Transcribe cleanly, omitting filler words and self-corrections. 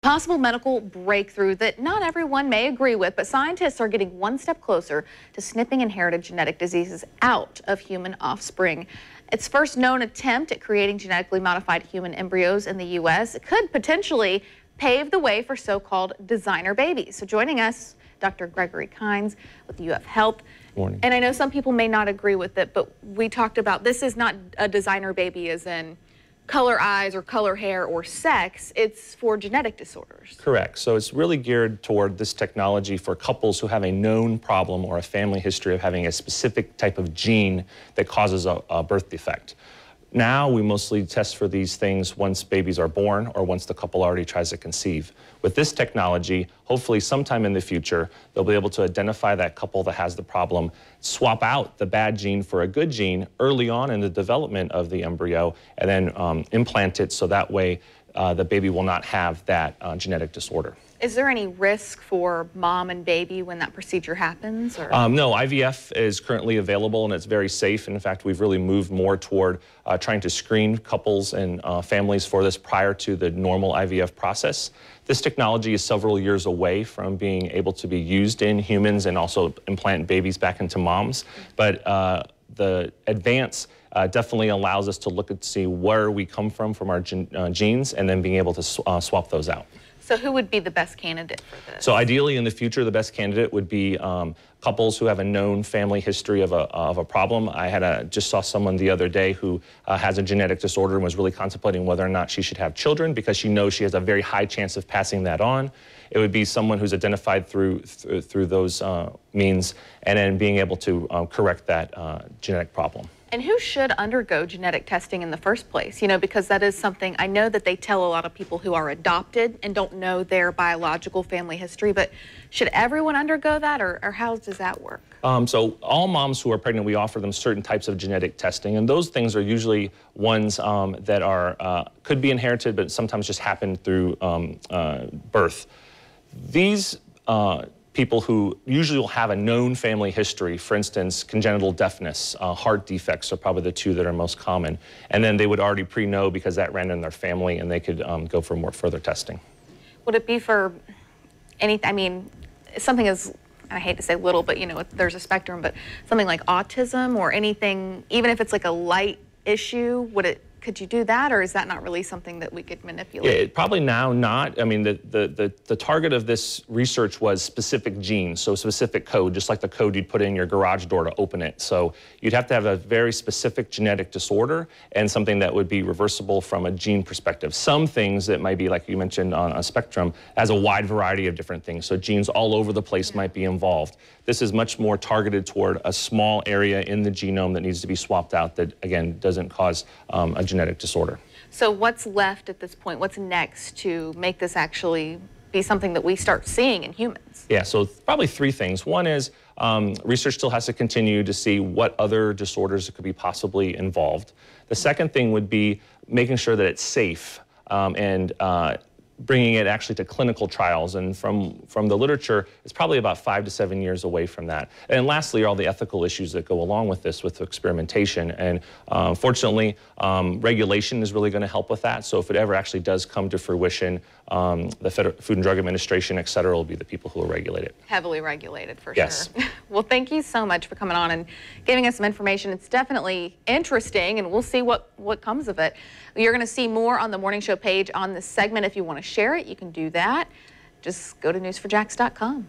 Possible medical breakthrough that not everyone may agree with, but scientists are getting one step closer to snipping inherited genetic diseases out of human offspring. Its first known attempt at creating genetically modified human embryos in the U.S. could potentially pave the way for so-called designer babies. So joining us, Dr. Gregory Kainz with UF Health. Morning. And I know some people may not agree with it, but we talked about this is not a designer baby as in color eyes or color hair or sex. It's for genetic disorders. Correct. So it's really geared toward this technology for couples who have a known problem or a family history of having a specific type of gene that causes a birth defect. Now we mostly test for these things once babies are born or once the couple already tries to conceive. With this technology, hopefully sometime in the future, they'll be able to identify that couple that has the problem, swap out the bad gene for a good gene early on in the development of the embryo, and then implant it so that way the baby will not have that genetic disorder. Is there any risk for mom and baby when that procedure happens? Or? No, IVF is currently available and it's very safe. In fact, we've really moved more toward trying to screen couples and families for this prior to the normal IVF process. This technology is several years away from being able to be used in humans and also implant babies back into moms. But the advance definitely allows us to look and see where we come from our genes and then being able to swap those out. So who would be the best candidate for this? So ideally in the future, the best candidate would be couples who have a known family history of a problem. I just saw someone the other day who has a genetic disorder and was really contemplating whether or not she should have children because she knows she has a very high chance of passing that on. It would be someone who's identified through those means and then being able to correct that genetic problem. And who should undergo genetic testing in the first place? You know, because that is something, I know that they tell a lot of people who are adopted and don't know their biological family history, but should everyone undergo that or how does that work? So all moms who are pregnant, we offer them certain types of genetic testing, and those things are usually ones that are could be inherited, but sometimes just happen through birth. These people who usually will have a known family history, for instance, congenital deafness, heart defects are probably the two that are most common. And then they would already pre-know because that ran in their family and they could go for more further testing. Would it be for anything, I mean, something as, I hate to say little, but you know, there's a spectrum, but something like autism or anything, even if it's like a light issue, could you do that, or is that not really something that we could manipulate? Yeah, probably now not. I mean, the target of this research was specific genes, so specific code, just like the code you'd put in your garage door to open it. So you'd have to have a very specific genetic disorder and something that would be reversible from a gene perspective. Some things that might be, like you mentioned, on a spectrum, has a wide variety of different things. So genes all over the place might be involved. This is much more targeted toward a small area in the genome that needs to be swapped out that, again, doesn't cause a genetic disorder. So what's left at this point? What's next to make this actually be something that we start seeing in humans? Yeah, so probably three things. One is research still has to continue to see what other disorders could be possibly involved. The second thing would be making sure that it's safe and bringing it actually to clinical trials, and from the literature, it's probably about 5 to 7 years away from that. And lastly, all the ethical issues that go along with this, with experimentation. And fortunately, regulation is really going to help with that. So if it ever actually does come to fruition, the Food and Drug Administration, et cetera, will be the people who will regulate it. Heavily regulated, for yes. sure. Well, thank you so much for coming on and giving us some information. It's definitely interesting, and we'll see what comes of it. You're going to see more on the morning show page on this segment. If you want to share it, you can do that. Just go to news4jax.com.